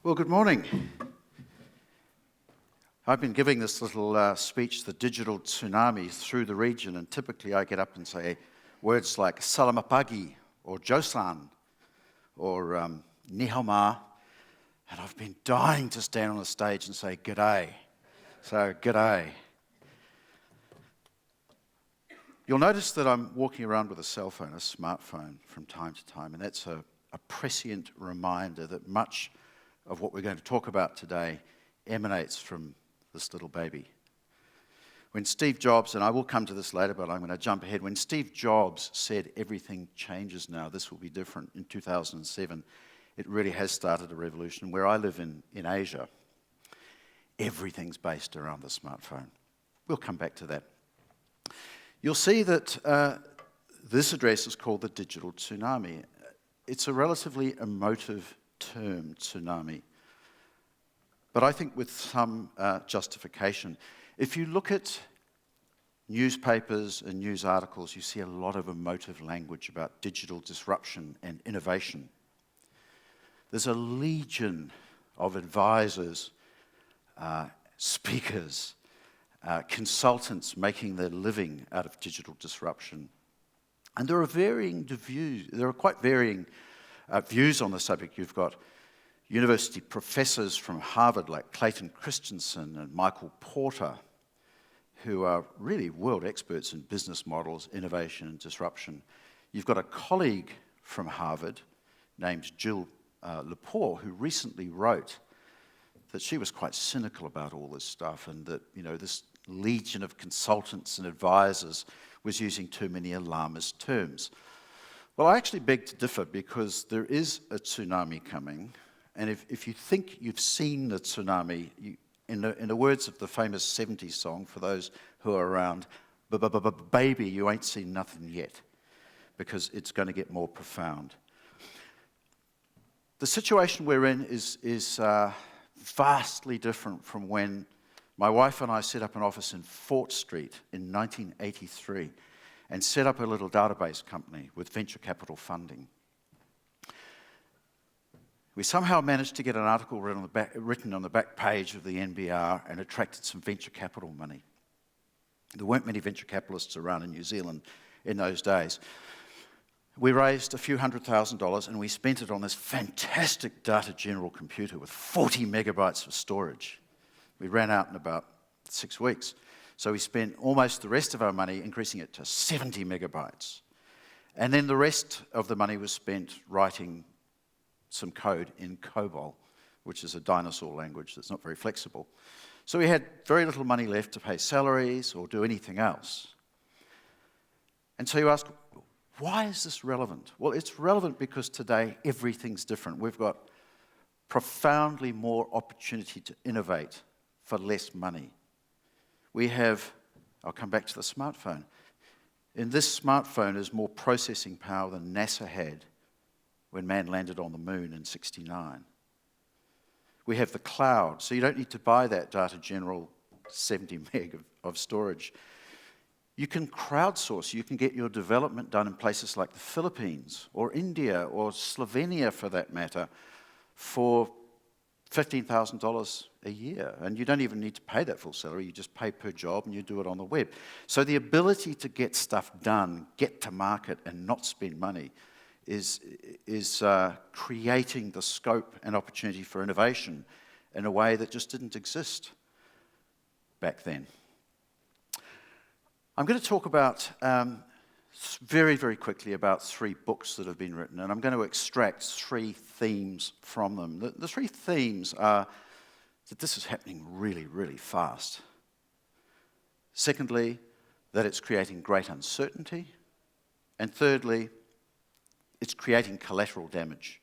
Well, good morning. I've been giving this little speech, the Digital Tsunami, through the region, and typically I get up and say words like Salamapagi, or Josan, or Nihama, and I've been dying to stand on the stage and say G'day. So, G'day. You'll notice that I'm walking around with a cell phone, a smartphone, from time to time, and that's a prescient reminder that much of what we're going to talk about today emanates from this little baby. When Steve Jobs, and I will come to this later, but I'm going to jump ahead. When Steve Jobs said everything changes now, this will be different, in 2007, it really has started a revolution. Where I live in Asia, everything's based around the smartphone. We'll come back to that. You'll see that this address is called the Digital Tsunami. It's a relatively emotive term, tsunami, but I think with some justification. If you look at newspapers and news articles, you see a lot of emotive language about digital disruption and innovation. There's a legion of advisors, speakers, consultants making their living out of digital disruption. And there are varying views. There are quite varying views on the subject. You've got university professors from Harvard like Clayton Christensen and Michael Porter, who are really world experts in business models, innovation and disruption. You've got a colleague from Harvard named Jill Lepore, who recently wrote that she was quite cynical about all this stuff, and that, you know, this legion of consultants and advisors was using too many alarmist terms. Well, I actually beg to differ, because there is a tsunami coming, and if you think you've seen the tsunami, in the words of the famous 70s song, for those who are around, baby, you ain't seen nothing yet, because it's going to get more profound. The situation we're in is vastly different from when my wife and I set up an office in Fort Street in 1983 and set up a little database company with venture capital funding. We somehow managed to get an article written on the back page of the NBR and attracted some venture capital money. There weren't many venture capitalists around in New Zealand in those days. We raised a few $100,000 and we spent it on this fantastic Data General computer with 40 megabytes of storage. We ran out in about 6 weeks. So we spent almost the rest of our money increasing it to 70 megabytes. And then the rest of the money was spent writing some code in COBOL, which is a dinosaur language that's not very flexible. So we had very little money left to pay salaries or do anything else. And so you ask, why is this relevant? Well, it's relevant because today everything's different. We've got profoundly more opportunity to innovate for less money. We have, I'll come back to the smartphone. In this smartphone is more processing power than NASA had when man landed on the moon in '69. We have the cloud, so you don't need to buy that Data General 70 meg of storage. You can crowdsource, you can get your development done in places like the Philippines or India or Slovenia for that matter for $15,000 a year, and you don't even need to pay that full salary. You just pay per job and you do it on the web. So the ability to get stuff done, get to market and not spend money is creating the scope and opportunity for innovation in a way that just didn't exist back then. I'm going to talk about very, very quickly about 3 books that have been written, and I'm going to extract 3 themes from them. The 3 themes are that this is happening really, really fast. Secondly, that it's creating great uncertainty. And thirdly, it's creating collateral damage.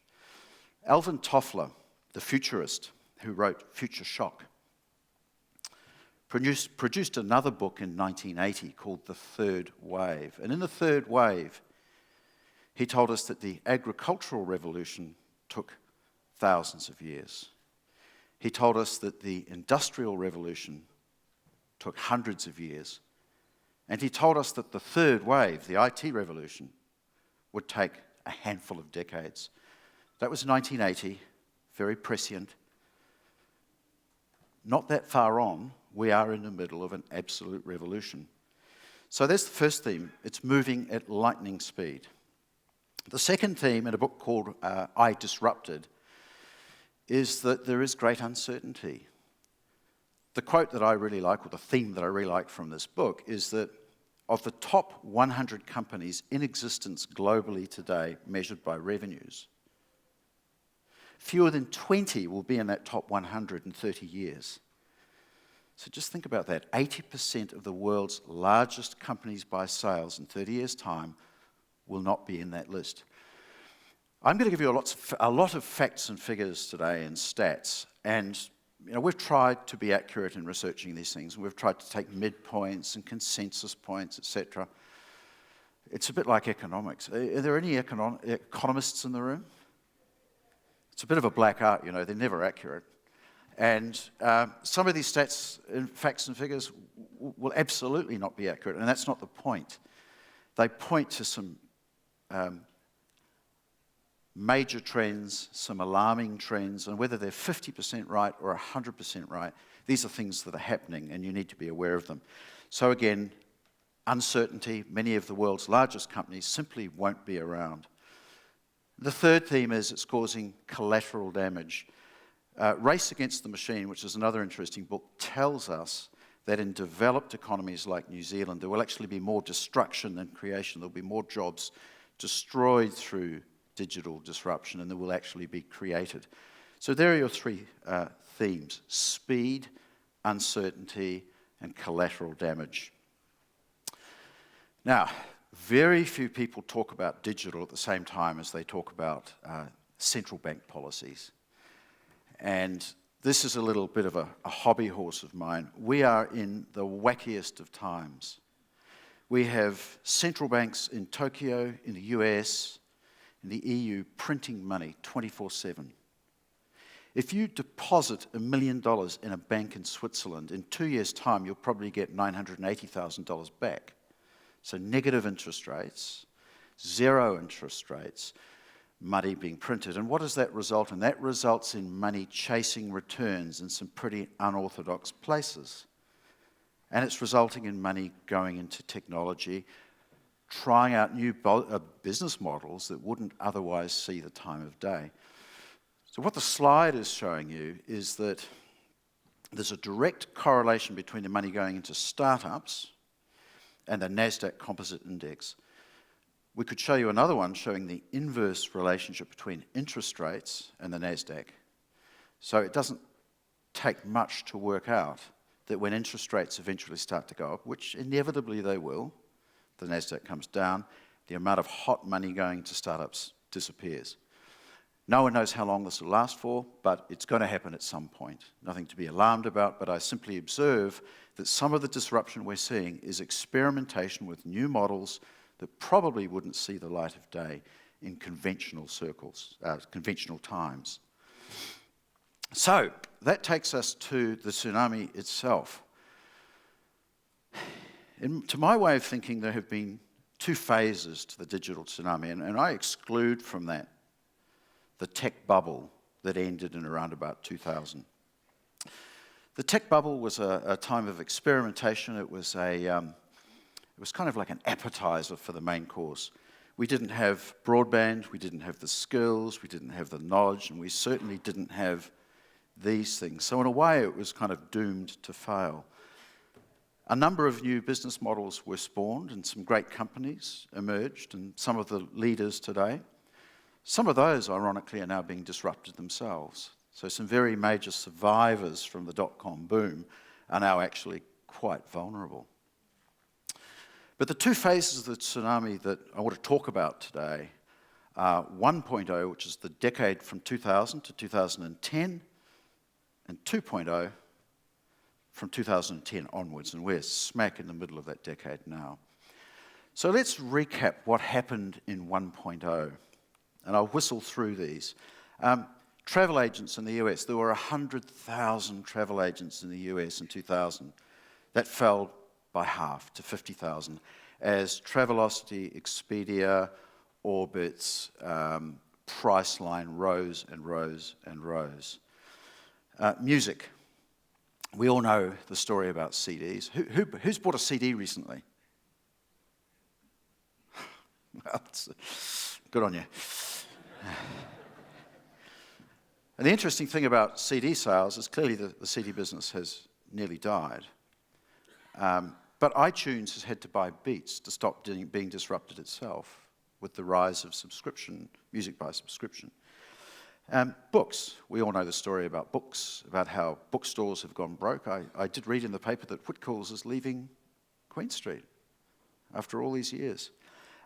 Alvin Toffler, the futurist who wrote Future Shock, produced another book in 1980 called The Third Wave. And in The Third Wave, he told us that the agricultural revolution took thousands of years. He told us that the industrial revolution took hundreds of years. And he told us that the third wave, the IT revolution, would take a handful of decades. That was 1980, very prescient. not that far on, we are in the middle of an absolute revolution. So that's the first theme. It's moving at lightning speed. The second theme in a book called I Disrupted is that there is great uncertainty. The quote that I really like, or the theme that I really like from this book, is that of the top 100 companies in existence globally today, measured by revenues, fewer than 20 will be in that top 100 in 30 years. So just think about that. 80% of the world's largest companies by sales in 30 years' time will not be in that list. I'm going to give you a lot of facts and figures today and stats, and we've tried to be accurate in researching these things, and we've tried to take midpoints and consensus points, etc. It's a bit like economics. Are there any economists in the room? It's a bit of a black art, they're never accurate. And some of these stats, facts and figures will absolutely not be accurate, and that's not the point. They point to some major trends, some alarming trends, and whether they're 50% right or 100% right, these are things that are happening, and you need to be aware of them. So again, uncertainty. Many of the world's largest companies simply won't be around. The third theme is it's causing collateral damage. Race Against the Machine, which is another interesting book, tells us that in developed economies like New Zealand, there will actually be more destruction than creation. There'll be more jobs destroyed through digital disruption, and there will actually be created. So there are your three themes: speed, uncertainty, and collateral damage. Now, very few people talk about digital at the same time as they talk about central bank policies. And this is a little bit of a hobby horse of mine. We are in the wackiest of times. We have central banks in Tokyo, in the US, in the EU, printing money 24/7. If you deposit $1 million in a bank in Switzerland, in 2 years' time, you'll probably get $980,000 back. So negative interest rates, zero interest rates, money being printed. And what does that result in? That results in money chasing returns in some pretty unorthodox places. And it's resulting in money going into technology, trying out new business models that wouldn't otherwise see the time of day. So what the slide is showing you is that there's a direct correlation between the money going into startups and the NASDAQ Composite Index. We could show you another one showing the inverse relationship between interest rates and the NASDAQ. So it doesn't take much to work out that when interest rates eventually start to go up, which inevitably they will, the NASDAQ comes down, the amount of hot money going to startups disappears. No one knows how long this will last for, but it's going to happen at some point. Nothing to be alarmed about, but I simply observe that some of the disruption we're seeing is experimentation with new models that probably wouldn't see the light of day in conventional circles, conventional times. So that takes us to the tsunami itself. To my way of thinking, there have been two phases to the digital tsunami, and I exclude from that the tech bubble that ended in around about 2000. The tech bubble was a time of experimentation. It was kind of like an appetizer for the main course. We didn't have broadband, we didn't have the skills, we didn't have the knowledge, and we certainly didn't have these things. So in a way, it was kind of doomed to fail. A number of new business models were spawned, and some great companies emerged, and some of the leaders today. Some of those, ironically, are now being disrupted themselves. So some very major survivors from the dot-com boom are now actually quite vulnerable. But the two phases of the tsunami that I want to talk about today are 1.0, which is the decade from 2000 to 2010, and 2.0 from 2010 onwards, and we're smack in the middle of that decade now. So let's recap what happened in 1.0, and I'll whistle through these. Travel agents in the US, there were 100,000 travel agents in the US in 2000. That fell by half to 50,000 as Travelocity, Expedia, Orbitz, Priceline rose and rose and rose. Music. We all know the story about CDs. Who's bought a CD recently? Well, good on you. And the interesting thing about CD sales is clearly the CD business has nearly died. But iTunes has had to buy Beats to stop being disrupted itself with the rise of subscription, music by subscription. Books. We all know the story about books, about how bookstores have gone broke. I did read in the paper that Whitcoulls is leaving Queen Street after all these years.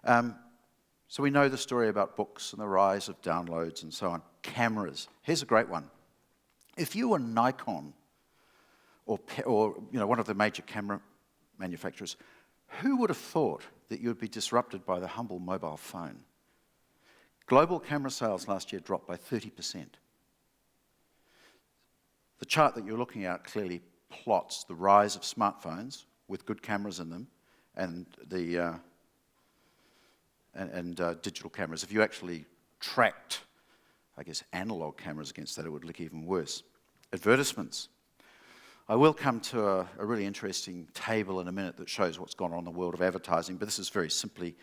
So we know the story about books and the rise of downloads and so on. Cameras. Here's a great one. If you were Nikon or one of the major camera manufacturers, who would have thought that you would be disrupted by the humble mobile phone? Global camera sales last year dropped by 30%. The chart that you're looking at clearly plots the rise of smartphones with good cameras in them and digital cameras. If you actually tracked, I guess, analog cameras against that, it would look even worse. Advertisements. I will come to a really interesting table in a minute that shows what's gone on in the world of advertising, but this is very simply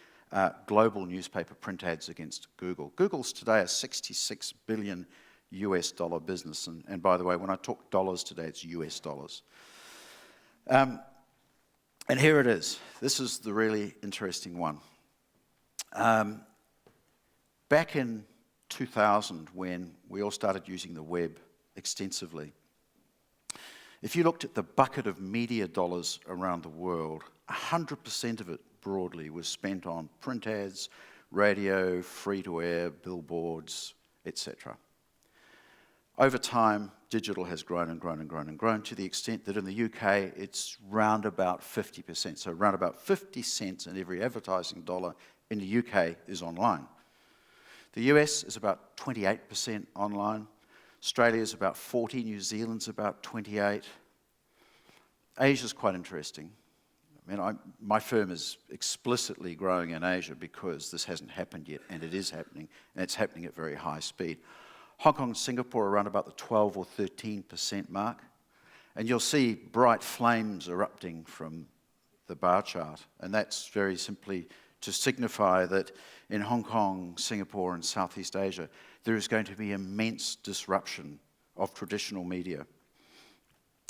global newspaper print ads against Google. Google's today a $66 billion US dollar business, and by the way, when I talk dollars today, it's US dollars. And here it is. This is the really interesting one. Back in 2000, when we all started using the web extensively, if you looked at the bucket of media dollars around the world, 100% of it broadly was spent on print ads, radio, free-to-air, billboards, etc. Over time, digital has grown and grown and grown and grown to the extent that in the UK, it's round about 50%. So round about 50 cents in every advertising dollar in the UK is online. The US is about 28% online. Australia's about 40, New Zealand's about 28. Asia's quite interesting. I mean, my firm is explicitly growing in Asia because this hasn't happened yet, and it is happening, and it's happening at very high speed. Hong Kong and Singapore are around about the 12 or 13% mark, and you'll see bright flames erupting from the bar chart, and that's very simply to signify that in Hong Kong, Singapore, and Southeast Asia, there is going to be immense disruption of traditional media.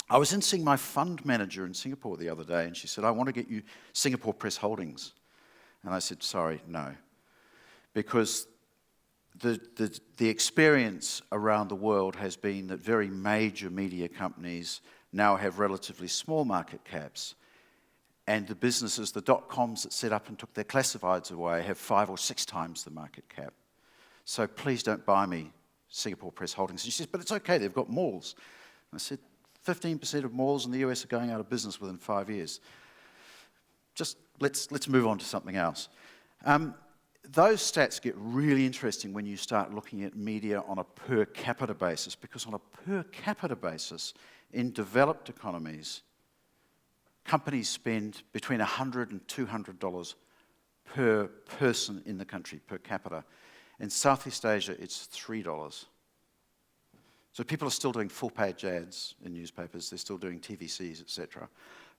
I was in seeing my fund manager in Singapore the other day, and she said, I want to get you Singapore Press Holdings. And I said, sorry, no. Because the experience around the world has been that very major media companies now have relatively small market caps, and the businesses, the dot-coms that set up and took their classifieds away, have 5 or 6 times the market cap. So please don't buy me Singapore Press Holdings. And she says, but it's okay, they've got malls. And I said, 15% of malls in the US are going out of business within 5 years. Just let's move on to something else. Those stats get really interesting when you start looking at media on a per capita basis, because on a per capita basis, in developed economies, companies spend between $100 and $200 per person in the country, per capita. In Southeast Asia, it's $3. So people are still doing full-page ads in newspapers, they're still doing TVCs, etc.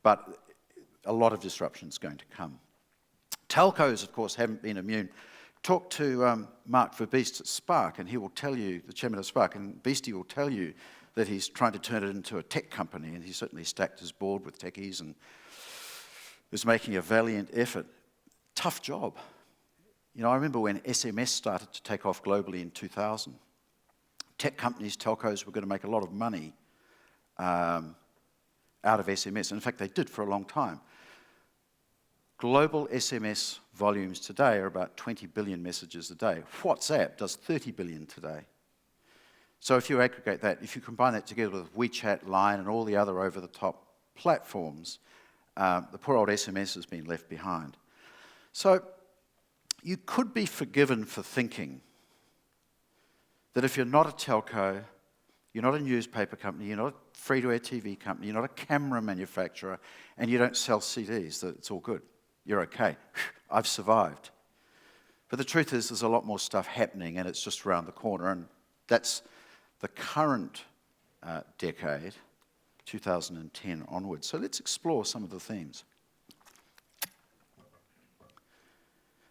But a lot of disruption is going to come. Telcos, of course, haven't been immune. Talk to Mark Verbiest at Spark, and he will tell you, the chairman of Spark, and Beastie will tell you that he's trying to turn it into a tech company, and he certainly stacked his board with techies and is making a valiant effort. Tough job. You know, I remember when SMS started to take off globally in 2000. Tech companies, telcos, were going to make a lot of money out of SMS. And in fact, they did for a long time. Global SMS volumes today are about 20 billion messages a day. WhatsApp does 30 billion today. So if you aggregate that, if you combine that together with WeChat, Line, and all the other over-the-top platforms, the poor old SMS has been left behind. So you could be forgiven for thinking that if you're not a telco, you're not a newspaper company, you're not a free-to-air TV company, you're not a camera manufacturer, and you don't sell CDs, that it's all good. You're okay. I've survived. But the truth is there's a lot more stuff happening, and it's just around the corner, and that's the current decade 2010 onwards. So let's explore some of the themes.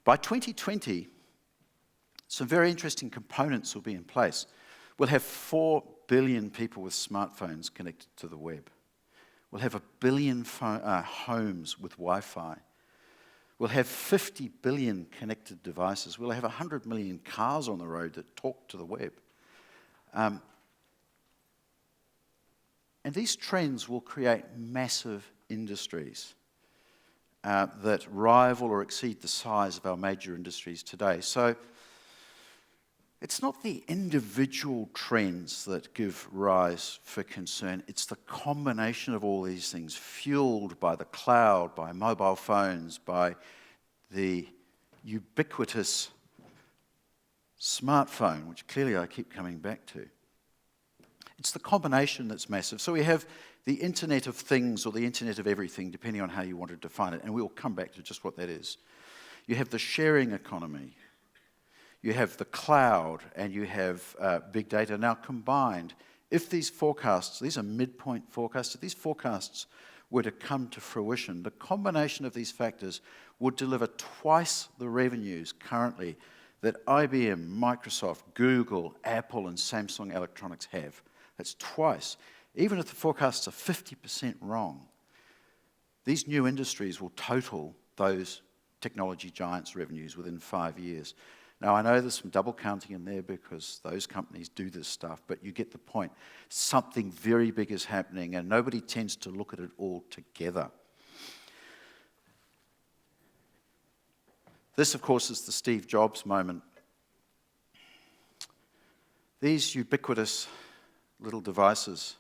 By 2020, some very interesting components will be in place. We'll have 4 billion people with smartphones connected to the web. We'll have 1 billion homes with Wi-Fi. We'll have 50 billion connected devices. We'll have 100 million cars on the road that talk to the web. And these trends will create massive industries that rival or exceed the size of our major industries today. So it's not the individual trends that give rise for concern. It's the combination of all these things, fueled by the cloud, by mobile phones, by the ubiquitous smartphone, which clearly I keep coming back to. It's the combination that's massive. So we have the Internet of Things or the Internet of Everything, depending on how you want to define it, and we'll come back to just what that is. You have the sharing economy. You have the cloud, and you have big data. Now combined, if these forecasts, these are midpoint forecasts, if these forecasts were to come to fruition, the combination of these factors would deliver twice the revenues currently that IBM, Microsoft, Google, Apple, and Samsung Electronics have. That's twice. Even if the forecasts are 50% wrong, these new industries will total those technology giants' revenues within 5 years. Now, I know there's some double counting in there because those companies do this stuff, but you get the point. Something very big is happening, and nobody tends to look at it all together. This, of course, is the Steve Jobs moment. These ubiquitous little devices,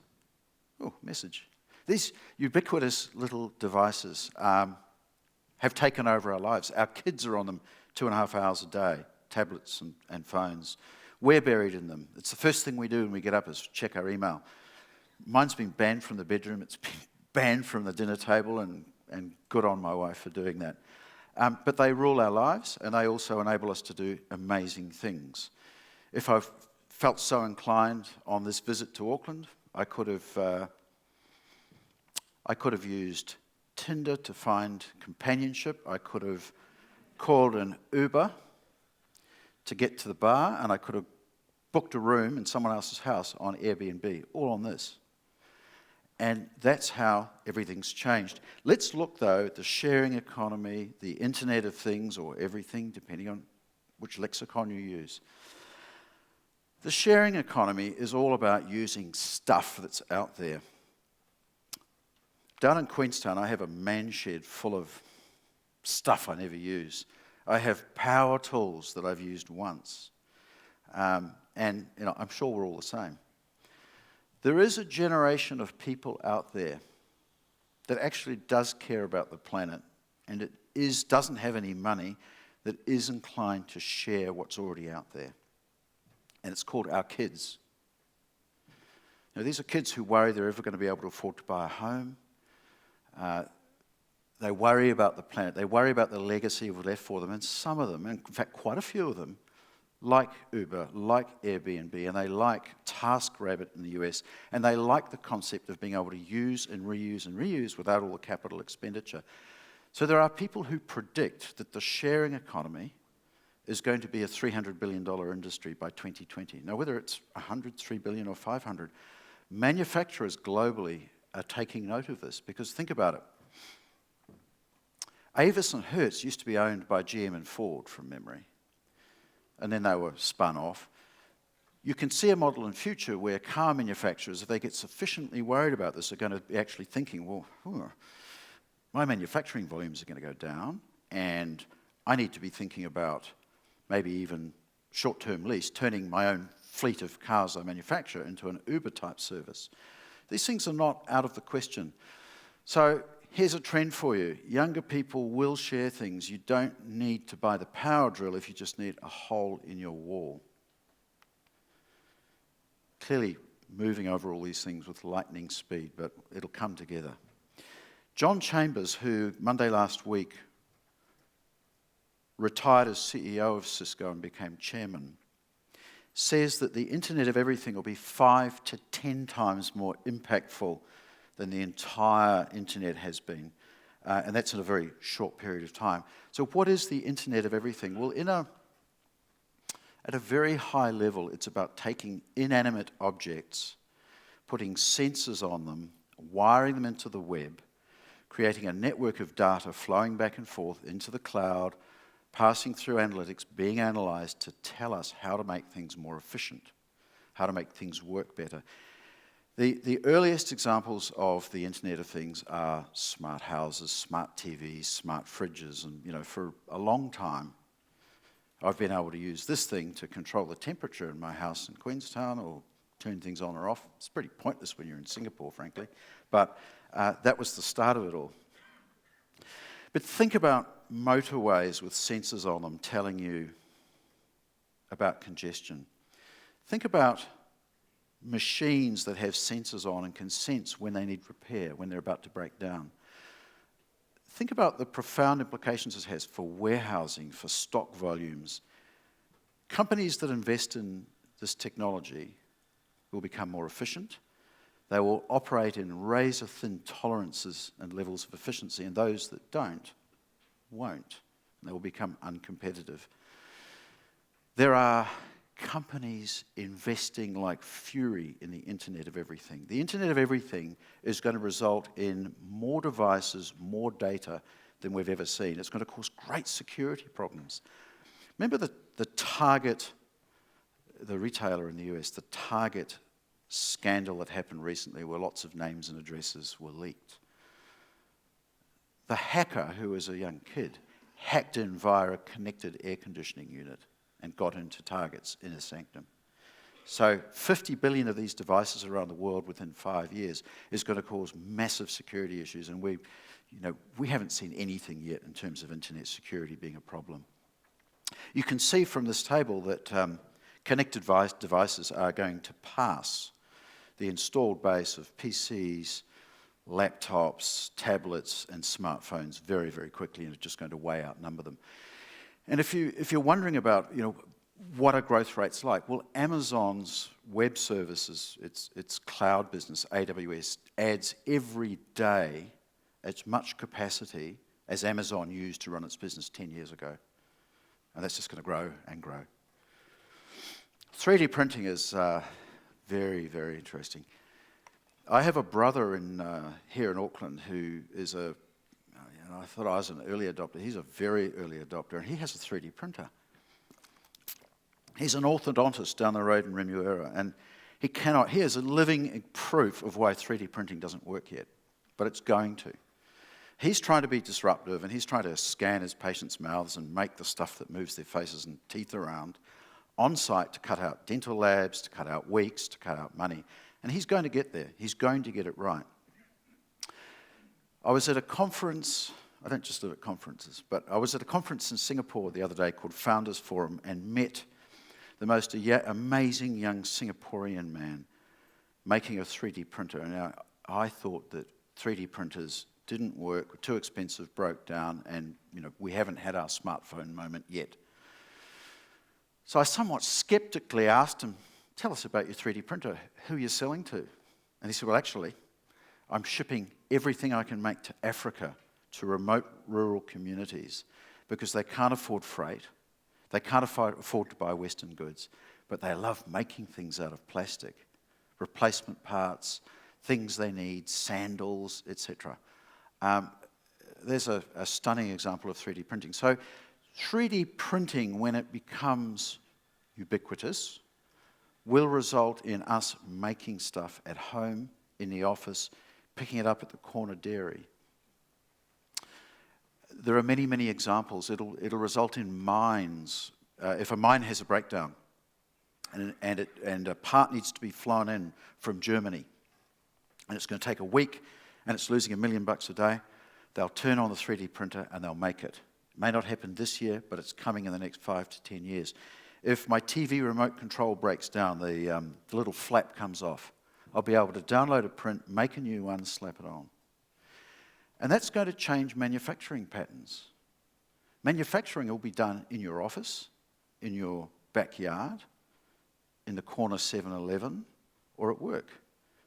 These ubiquitous little devices have taken over our lives. Our kids are on them 2.5 hours a day. Tablets and phones. We're buried in them. It's the first thing we do when we get up is check our email. Mine's been banned from the bedroom. It's been banned from the dinner table, and good on my wife for doing that. But they rule our lives, and they also enable us to do amazing things. If I felt so inclined on this visit to Auckland, I could have used Tinder to find companionship. I could have called an Uber to get to the bar, and I could have booked a room in someone else's house on Airbnb, all on this. And that's how everything's changed. Let's look, though, at the sharing economy, the Internet of Things, or everything, depending on which lexicon you use. The sharing economy is all about using stuff that's out there. Down in Queenstown, I have a man shed full of stuff I never use. I have power tools that I've used once. And I'm sure we're all the same. There is a generation of people out there that actually does care about the planet, and it doesn't have any money, that is inclined to share what's already out there. And it's called our kids. Now, these are kids who worry they're ever going to be able to afford to buy a home. They worry about the planet. They worry about the legacy we've left for them. And some of them, in fact, quite a few of them, like Uber, like Airbnb, and they like TaskRabbit in the US, and they like the concept of being able to use and reuse without all the capital expenditure. So there are people who predict that the sharing economy is going to be a $300 billion industry by 2020. Now, whether it's 100, 3 billion, or 500, manufacturers globally are taking note of this, because think about it. Avis and Hertz used to be owned by GM and Ford, from memory, and then they were spun off. You can see a model in future where car manufacturers, if they get sufficiently worried about this, are going to be actually thinking, well, my manufacturing volumes are going to go down, and I need to be thinking about maybe even short-term lease, turning my own fleet of cars I manufacture into an Uber-type service. These things are not out of the question. So here's a trend for you. Younger people will share things. You don't need to buy the power drill if you just need a hole in your wall. Clearly moving over all these things with lightning speed, but it'll come together. John Chambers, who Monday last week retired as CEO of Cisco and became chairman, says that the Internet of Everything will be 5 to 10 times more impactful than the entire internet has been. And that's in a very short period of time. So what is the Internet of Everything? Well, at a very high level, it's about taking inanimate objects, putting sensors on them, wiring them into the web, creating a network of data flowing back and forth into the cloud, passing through analytics, being analysed to tell us how to make things more efficient, how to make things work better. The earliest examples of the Internet of Things are smart houses, smart TVs, smart fridges, and for a long time I've been able to use this thing to control the temperature in my house in Queenstown or turn things on or off. It's pretty pointless when you're in Singapore, frankly, but that was the start of it all. But think about motorways with sensors on them telling you about congestion. Think about machines that have sensors on and can sense when they need repair, when they're about to break down. Think about the profound implications this has for warehousing, for stock volumes. Companies that invest in this technology will become more efficient. They will operate in razor-thin tolerances and levels of efficiency, and those that don't, won't. They will become uncompetitive. There are companies investing like fury in the Internet of Everything. The Internet of Everything is going to result in more devices, more data than we've ever seen. It's going to cause great security problems. Remember the Target, the retailer in the US, the Target scandal that happened recently where lots of names and addresses were leaked. The hacker, who was a young kid, hacked in via a connected air conditioning unit and got into Target's inner sanctum. So 50 billion of these devices around the world within 5 years is going to cause massive security issues, and we haven't seen anything yet in terms of internet security being a problem. You can see from this table that connected devices are going to pass the installed base of PCs, laptops, tablets, and smartphones very, very quickly, and it's just going to way outnumber them. And if you're wondering about, what are growth rates like? Well, Amazon's web services, its cloud business, AWS, adds every day as much capacity as Amazon used to run its business 10 years ago. And that's just going to grow and grow. 3D printing is very, very interesting. I have a brother here in Auckland who is I thought I was an early adopter. He's a very early adopter, and he has a 3D printer. He's an orthodontist down the road in Remuera, and he is a living proof of why 3D printing doesn't work yet, but it's going to. He's trying to be disruptive, and he's trying to scan his patients' mouths and make the stuff that moves their faces and teeth around on site to cut out dental labs, to cut out weeks, to cut out money. And he's going to get there. He's going to get it right. I was at a conference, I don't just live at conferences, but I was at a conference in Singapore the other day called Founders Forum and met the most amazing young Singaporean man making a 3D printer. And I thought that 3D printers didn't work, were too expensive, broke down, and we haven't had our smartphone moment yet. So I somewhat skeptically asked him, tell us about your 3D printer, who you're selling to. And he said, well, actually, I'm shipping everything I can make to Africa, to remote rural communities, because they can't afford freight, they can't afford to buy Western goods, but they love making things out of plastic, replacement parts, things they need, sandals, etc. There's a stunning example of 3D printing. So 3D printing, when it becomes ubiquitous, will result in us making stuff at home, in the office, picking it up at the corner dairy. There are many, many examples. It'll result in mines. If a mine has a breakdown and a part needs to be flown in from Germany, and it's going to take a week, and it's losing $1 million a day, they'll turn on the 3D printer and they'll make it. It may not happen this year, but it's coming in the next 5 to 10 years. If my TV remote control breaks down, the little flap comes off, I'll be able to download a print, make a new one, slap it on. And that's going to change manufacturing patterns. Manufacturing will be done in your office, in your backyard, in the corner 7-Eleven, or at work.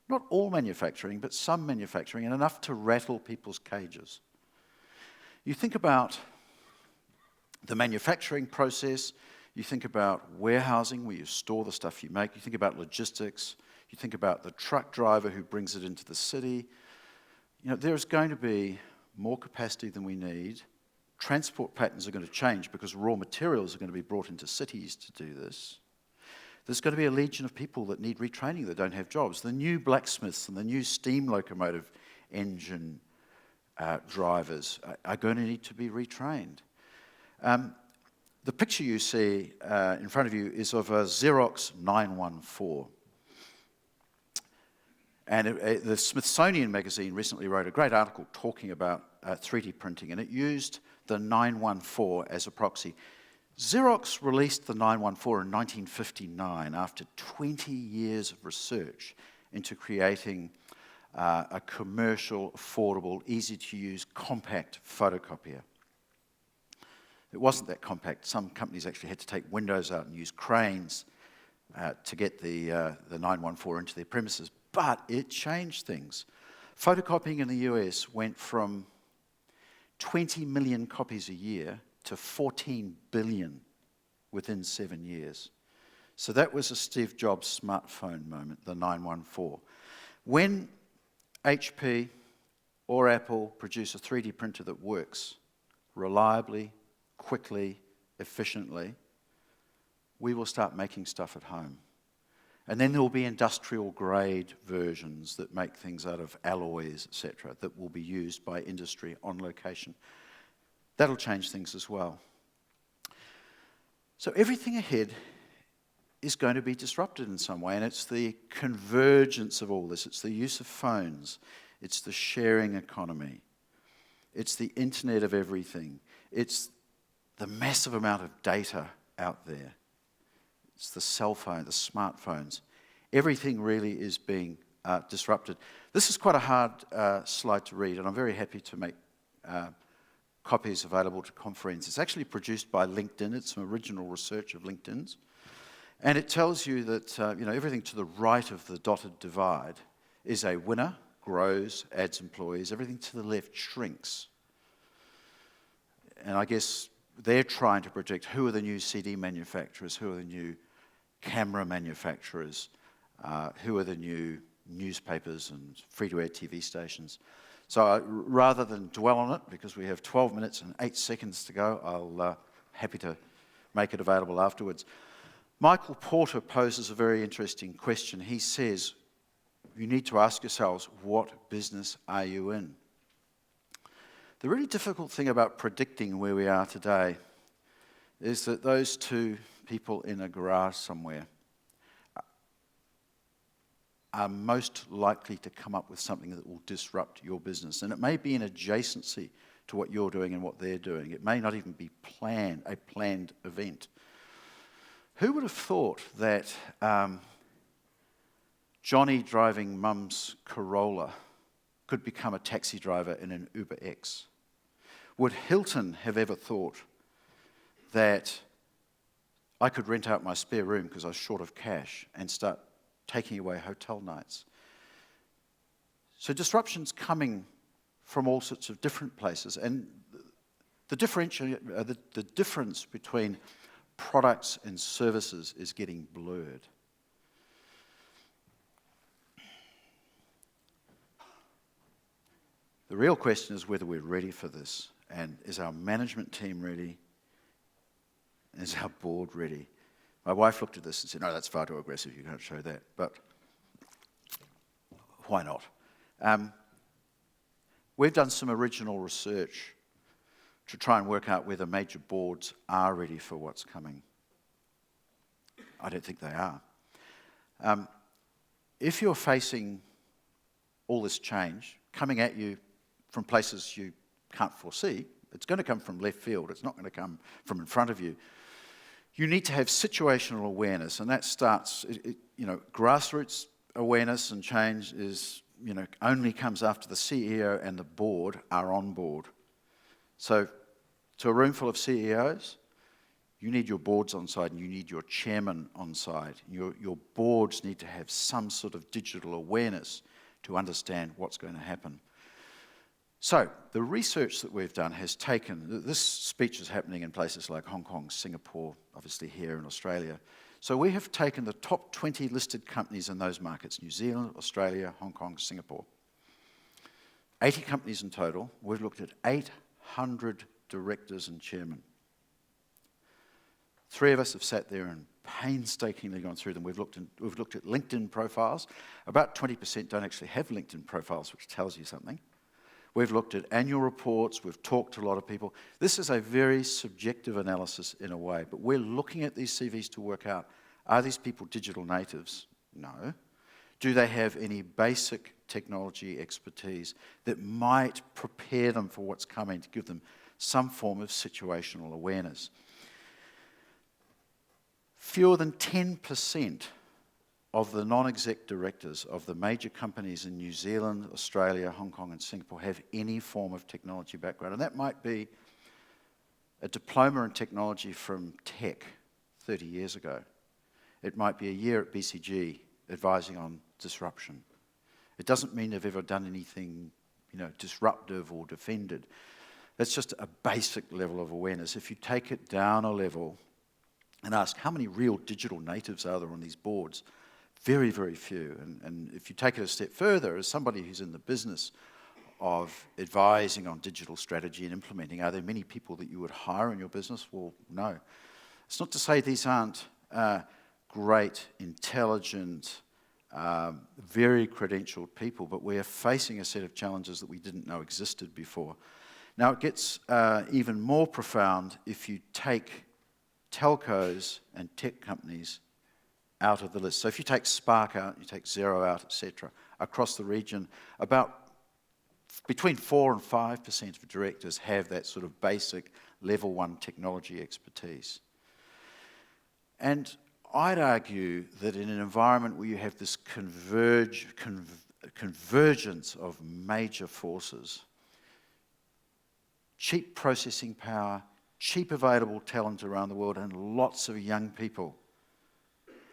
Not all manufacturing, but some manufacturing, and enough to rattle people's cages. You think about the manufacturing process, you think about warehousing, where you store the stuff you make, you think about logistics, you think about the truck driver who brings it into the city. You know, there's going to be more capacity than we need. Transport patterns are going to change because raw materials are going to be brought into cities to do this. There's going to be a legion of people that need retraining that don't have jobs. The new blacksmiths and the new steam locomotive engine drivers are going to need to be retrained. The picture you see in front of you is of a Xerox 914. And the Smithsonian magazine recently wrote a great article talking about 3D printing, and it used the 914 as a proxy. Xerox released the 914 in 1959 after 20 years of research into creating a commercial, affordable, easy-to-use, compact photocopier. It wasn't that compact. Some companies actually had to take windows out and use cranes to get the 914 into their premises. But it changed things. Photocopying in the US went from 20 million copies a year to 14 billion within 7 years. So that was a Steve Jobs smartphone moment, the 914. When HP or Apple produce a 3D printer that works reliably, quickly, efficiently, we will start making stuff at home. And then there will be industrial grade versions that make things out of alloys, etc., that will be used by industry on location. That'll change things as well. So everything ahead is going to be disrupted in some way, and it's the convergence of all this. It's the use of phones. It's the sharing economy. It's the Internet of everything. It's the massive amount of data out there. It's the cell phone, the smartphones. Everything really is being disrupted. This is quite a hard slide to read, and I'm very happy to make copies available to conferees. It's actually produced by LinkedIn. It's some original research of LinkedIn's. And it tells you that everything to the right of the dotted divide is a winner, grows, adds employees. Everything to the left shrinks. And I guess they're trying to predict who are the new CD manufacturers, who are the new camera manufacturers, who are the new newspapers and free-to-air TV stations. So rather than dwell on it, because we have 12 minutes and 8 seconds to go, I'll happy to make it available afterwards. Michael Porter poses a very interesting question. He says, you need to ask yourselves, what business are you in? The really difficult thing about predicting where we are today is that those two people in a garage somewhere are most likely to come up with something that will disrupt your business. And it may be an adjacency to what you're doing and what they're doing. It may not even be a planned event. Who would have thought that Johnny driving Mum's Corolla could become a taxi driver in an Uber X? Would Hilton have ever thought that I could rent out my spare room because I was short of cash and start taking away hotel nights? So disruption's coming from all sorts of different places, and the difference between products and services is getting blurred. The real question is whether we're ready for this, and is our management team ready? Is our board ready? My wife looked at this and said, no, that's far too aggressive, you can't show that. But why not? We've done some original research to try and work out whether major boards are ready for what's coming. I don't think they are. If you're facing all this change coming at you from places you can't foresee, it's going to come from left field, it's not going to come from in front of you. You need to have situational awareness, and that starts, grassroots awareness and change is, only comes after the CEO and the board are on board. So, to a room full of CEOs, you need your boards on side and you need your chairman on side. Your boards need to have some sort of digital awareness to understand what's going to happen. So the research that we've done has taken, this speech is happening in places like Hong Kong, Singapore, obviously here in Australia. So we have taken the top 20 listed companies in those markets, New Zealand, Australia, Hong Kong, Singapore. 80 companies in total. We've looked at 800 directors and chairmen. 3 of us have sat there and painstakingly gone through them. We've looked at LinkedIn profiles. About 20% don't actually have LinkedIn profiles, which tells you something. We've looked at annual reports, we've talked to a lot of people. This is a very subjective analysis in a way, but we're looking at these CVs to work out, are these people digital natives? No. Do they have any basic technology expertise that might prepare them for what's coming, to give them some form of situational awareness? Fewer than 10% of the non-exec directors of the major companies in New Zealand, Australia, Hong Kong and Singapore have any form of technology background. And that might be a diploma in technology from tech 30 years ago. It might be a year at BCG advising on disruption. It doesn't mean they've ever done anything, disruptive or defended. That's just a basic level of awareness. If you take it down a level and ask how many real digital natives are there on these boards, very, very few. And if you take it a step further, as somebody who's in the business of advising on digital strategy and implementing, are there many people that you would hire in your business? Well, no. It's not to say these aren't great, intelligent, very credentialed people, but we are facing a set of challenges that we didn't know existed before. Now, it gets even more profound if you take telcos and tech companies out of the list. So if you take Spark out, you take Xero out, etc., across the region, about between 4 and 5% of directors have that sort of basic level 1 technology expertise. And I'd argue that in an environment where you have this convergence of major forces, cheap processing power, cheap available talent around the world, and lots of young people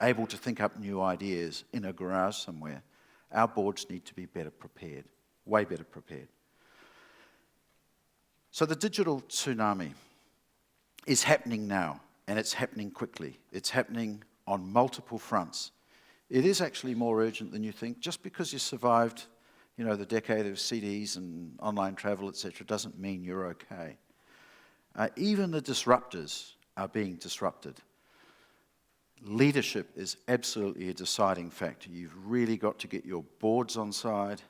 able to think up new ideas in a garage somewhere, our boards need to be better prepared, way better prepared. So the digital tsunami is happening now, and it's happening quickly. It's happening on multiple fronts. It is actually more urgent than you think. Just because you survived, the decade of CDs and online travel, etc., doesn't mean you're okay. Even the disruptors are being disrupted. Leadership is absolutely a deciding factor. You've really got to get your boards on side,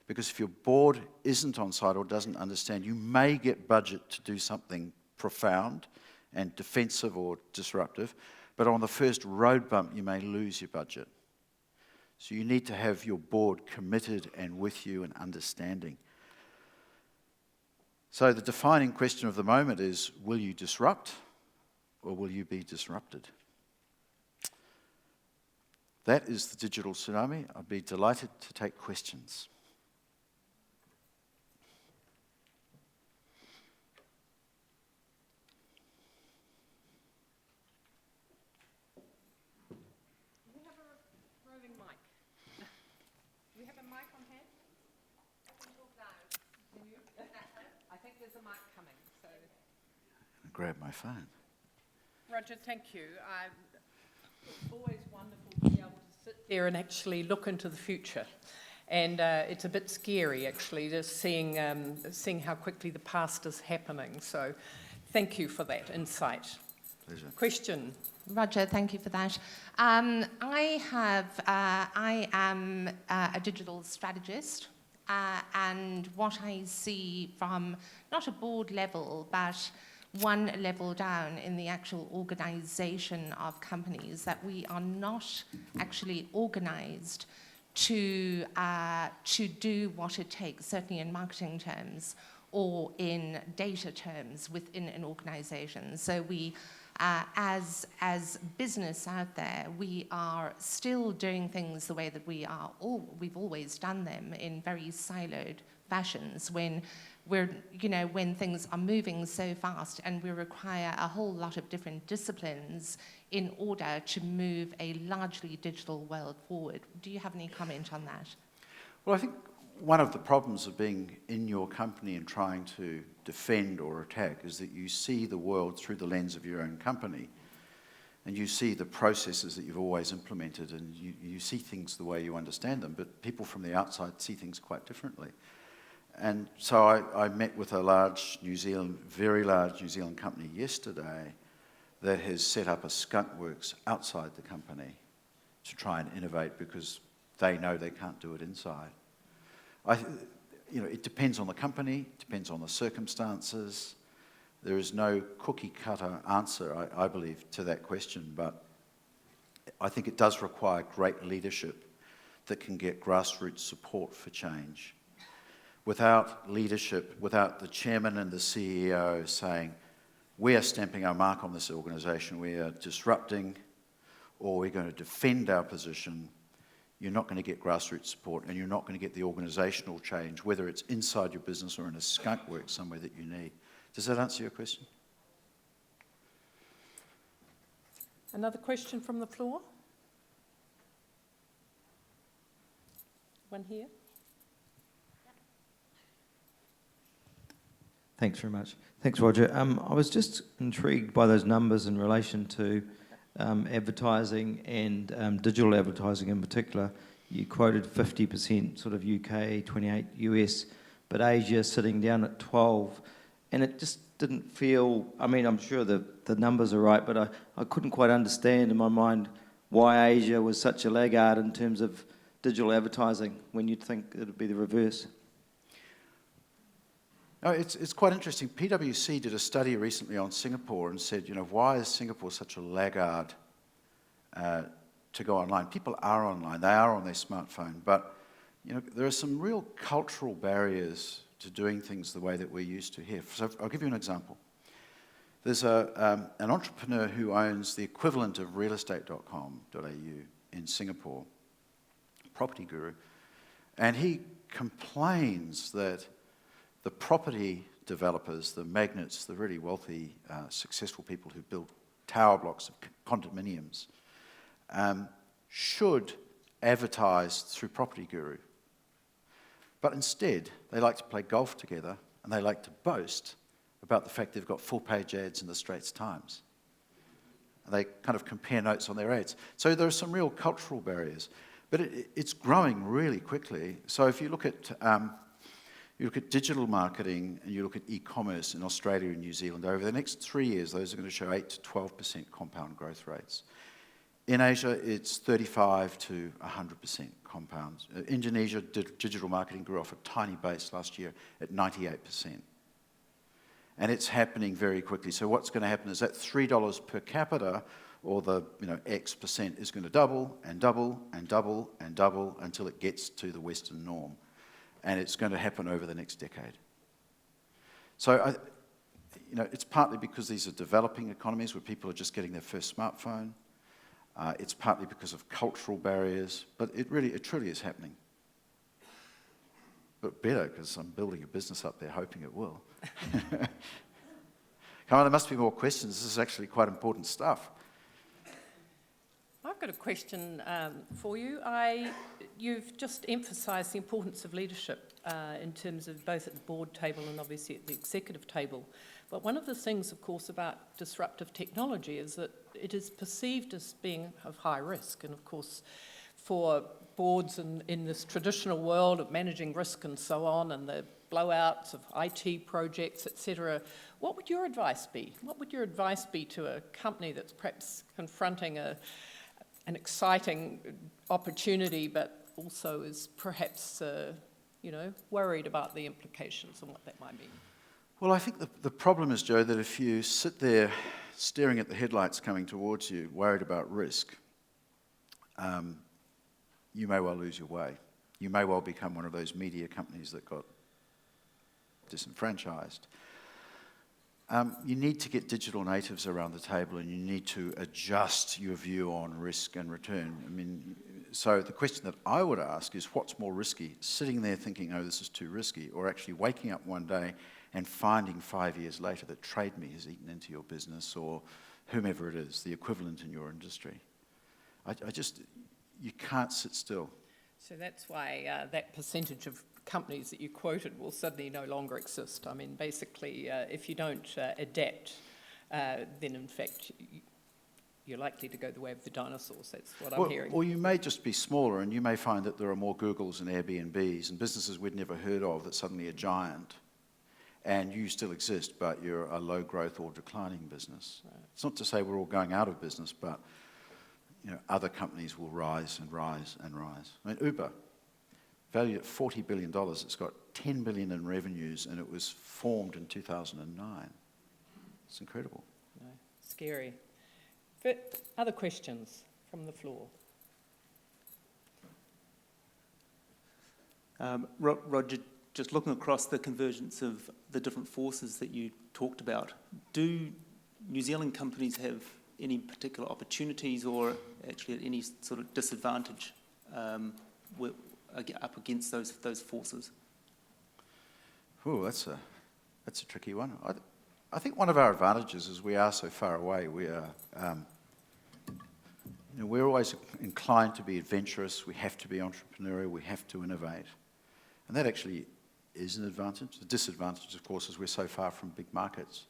because if your board isn't on side or doesn't understand, you may get budget to do something profound and defensive or disruptive, but on the first road bump, you may lose your budget. So you need to have your board committed and with you and understanding. So the defining question of the moment is, will you disrupt or will you be disrupted? That is the digital tsunami. I'd be delighted to take questions. We have a roving mic. We have a mic on hand? I can talk loud. Can you? I think there's a mic coming. So. I'll grab my phone. Roger, thank you. It's always wonderful to be able to sit there and actually look into the future. And it's a bit scary, actually, just seeing how quickly the past is happening. So thank you for that insight. Pleasure. Question. Roger, thank you for that. I am a digital strategist, and what I see from not a board level, but one level down in the actual organisation of companies, that we are not actually organised to do what it takes, certainly in marketing terms or in data terms within an organisation. So we, as business out there, we are still doing things the way that we've always done them, in very siloed fashions, when when things are moving so fast, and we require a whole lot of different disciplines in order to move a largely digital world forward. Do you have any comment on that? Well, I think one of the problems of being in your company and trying to defend or attack is that you see the world through the lens of your own company, and you see the processes that you've always implemented, and you see things the way you understand them, but people from the outside see things quite differently. And so I met with a very large New Zealand company yesterday that has set up a skunk works outside the company to try and innovate because they know they can't do it inside. It depends on the company, depends on the circumstances. There is no cookie-cutter answer, I believe, to that question, but I think it does require great leadership that can get grassroots support for change. Without leadership, without the chairman and the CEO saying, we are stamping our mark on this organisation, we are disrupting, or we're going to defend our position, you're not going to get grassroots support, and you're not going to get the organisational change, whether it's inside your business or in a skunk work somewhere that you need. Does that answer your question? Another question from the floor? One here? Thanks very much. Thanks, Roger. I was just intrigued by those numbers in relation to advertising and digital advertising in particular. You quoted 50% sort of UK, 28 US, but Asia sitting down at 12. And it just didn't feel, I mean, I'm sure the numbers are right, but I couldn't quite understand in my mind why Asia was such a laggard in terms of digital advertising when you'd think it would be the reverse. No, it's quite interesting. PwC did a study recently on Singapore and said, why is Singapore such a laggard to go online? People are online, they are on their smartphone, but there are some real cultural barriers to doing things the way that we're used to here. So I'll give you an example. There's an entrepreneur who owns the equivalent of realestate.com.au in Singapore, property guru, and he complains that the property developers, the magnates, the really wealthy, successful people who build tower blocks of condominiums, should advertise through Property Guru. But instead, they like to play golf together, and they like to boast about the fact they've got full-page ads in the Straits Times. And they kind of compare notes on their ads. So there are some real cultural barriers. But it's growing really quickly. So if you look at digital marketing and you look at e-commerce in Australia and New Zealand, over the next 3 years, those are going to show 8 to 12% compound growth rates. In Asia, it's 35 to 100% compounds. Indonesia, digital marketing grew off a tiny base last year at 98%. And it's happening very quickly. So what's going to happen is that $3 per capita, or the X percent, is going to double and double and double and double until it gets to the Western norm. And it's going to happen over the next decade. So, it's partly because these are developing economies where people are just getting their first smartphone. It's partly because of cultural barriers, but it truly is happening. But better, because I'm building a business up there hoping it will. Come on, there must be more questions. This is actually quite important stuff. I've got a question for you. You've just emphasised the importance of leadership in terms of both at the board table and obviously at the executive table. But one of the things, of course, about disruptive technology is that it is perceived as being of high risk. And of course, for boards in this traditional world of managing risk and so on, and the blowouts of IT projects, etc., what would your advice be? What would your advice be to a company that's perhaps confronting an exciting opportunity, but also is perhaps, worried about the implications and what that might mean? Well, I think the problem is, Joe, that if you sit there staring at the headlights coming towards you, worried about risk, you may well lose your way. You may well become one of those media companies that got disenfranchised. You need to get digital natives around the table, and you need to adjust your view on risk and return. I mean, so the question that I would ask is, what's more risky? Sitting there thinking, oh, this is too risky, or actually waking up one day and finding 5 years later that Trade Me has eaten into your business, or whomever it is, the equivalent in your industry. You can't sit still. So that's why that percentage of companies that you quoted will suddenly no longer exist. I mean, basically, if you don't adapt, then in fact you're likely to go the way of the dinosaurs. That's what I'm hearing. Or you may just be smaller, and you may find that there are more Googles and Airbnbs and businesses we'd never heard of that suddenly are giant, and you still exist, but you're a low growth or declining business. Right. It's not to say we're all going out of business, but other companies will rise and rise and rise. I mean, Uber, valued at $40 billion, it's got $10 billion in revenues, and it was formed in 2009. It's incredible. No, scary. But other questions from the floor? Roger, just looking across the convergence of the different forces that you talked about, do New Zealand companies have any particular opportunities or actually at any sort of disadvantage up against those forces? Oh, that's a tricky one. I think one of our advantages is we are so far away. We are, we're always inclined to be adventurous. We have to be entrepreneurial. We have to innovate, and that actually is an advantage. The disadvantage, of course, is we're so far from big markets.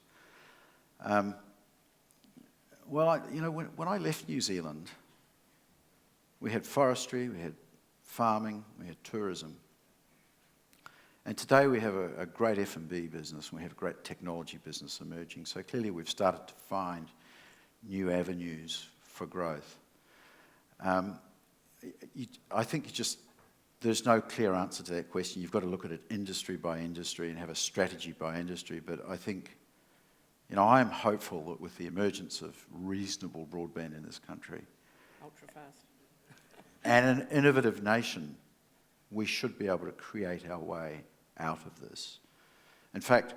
Well, when I left New Zealand, we had forestry, we had farming, we had tourism. And today we have a great F&B business, and we have a great technology business emerging. So clearly we've started to find new avenues for growth. I think there's no clear answer to that question. You've got to look at it industry by industry and have a strategy by industry. But I think, I am hopeful that with the emergence of reasonable broadband in this country, Ultra fast. and an innovative nation, we should be able to create our way out of this. In fact,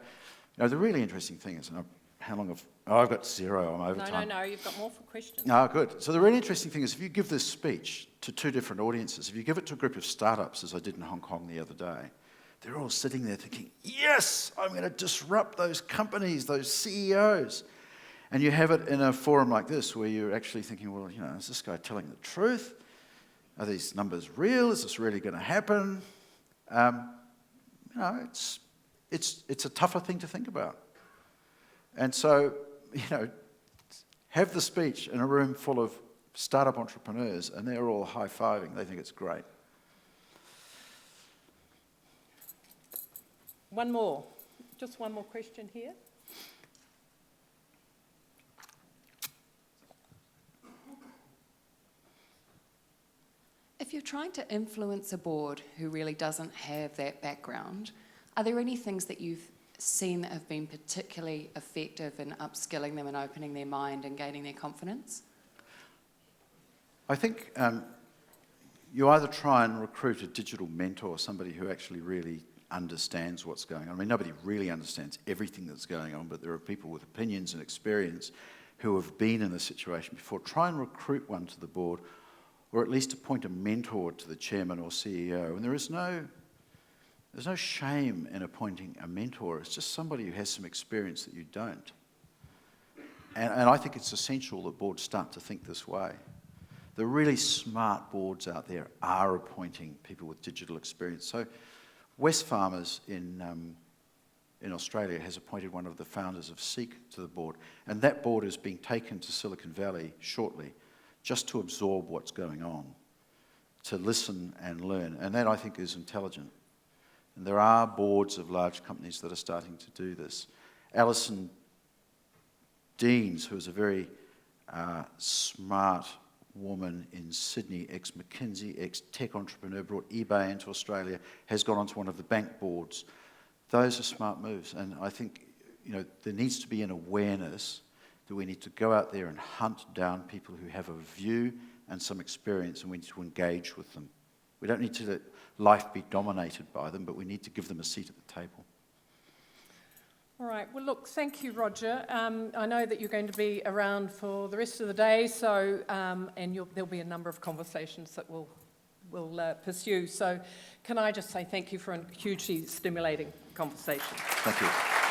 the really interesting thing is, how long I've got 0, I'm over time. No, you've got more for questions. Oh, good. So the really interesting thing is, if you give this speech to 2 different audiences, if you give it to a group of startups, as I did in Hong Kong the other day, they're all sitting there thinking, yes, I'm going to disrupt those companies, those CEOs. And you have it in a forum like this where you're actually thinking, well, is this guy telling the truth? Are these numbers real? Is this really going to happen? It's a tougher thing to think about. And so, have the speech in a room full of startup entrepreneurs, and they're all high-fiving. They think it's great. One more. Just one more question here. If you're trying to influence a board who really doesn't have that background, are there any things that you've seen that have been particularly effective in upskilling them and opening their mind and gaining their confidence? I think you either try and recruit a digital mentor, somebody who actually really understands what's going on. I mean, nobody really understands everything that's going on, but there are people with opinions and experience who have been in this situation before. Try and recruit one to the board, or at least appoint a mentor to the chairman or CEO. And there's no shame in appointing a mentor. It's just somebody who has some experience that you don't. And I think it's essential that boards start to think this way. The really smart boards out there are appointing people with digital experience. So Wesfarmers in Australia has appointed one of the founders of Seek to the board. And that board is being taken to Silicon Valley shortly, just to absorb what's going on, to listen and learn. And that, I think, is intelligent. And there are boards of large companies that are starting to do this. Alison Deans, who is a very smart woman in Sydney, ex-McKinsey, ex-tech entrepreneur, brought eBay into Australia, has gone onto one of the bank boards. Those are smart moves. And I think there needs to be an awareness that we need to go out there and hunt down people who have a view and some experience, and we need to engage with them. We don't need to let life be dominated by them, but we need to give them a seat at the table. All right, well, look, thank you, Roger. I know that you're going to be around for the rest of the day, so, and there'll be a number of conversations that we'll pursue. So can I just say thank you for a hugely stimulating conversation. Thank you.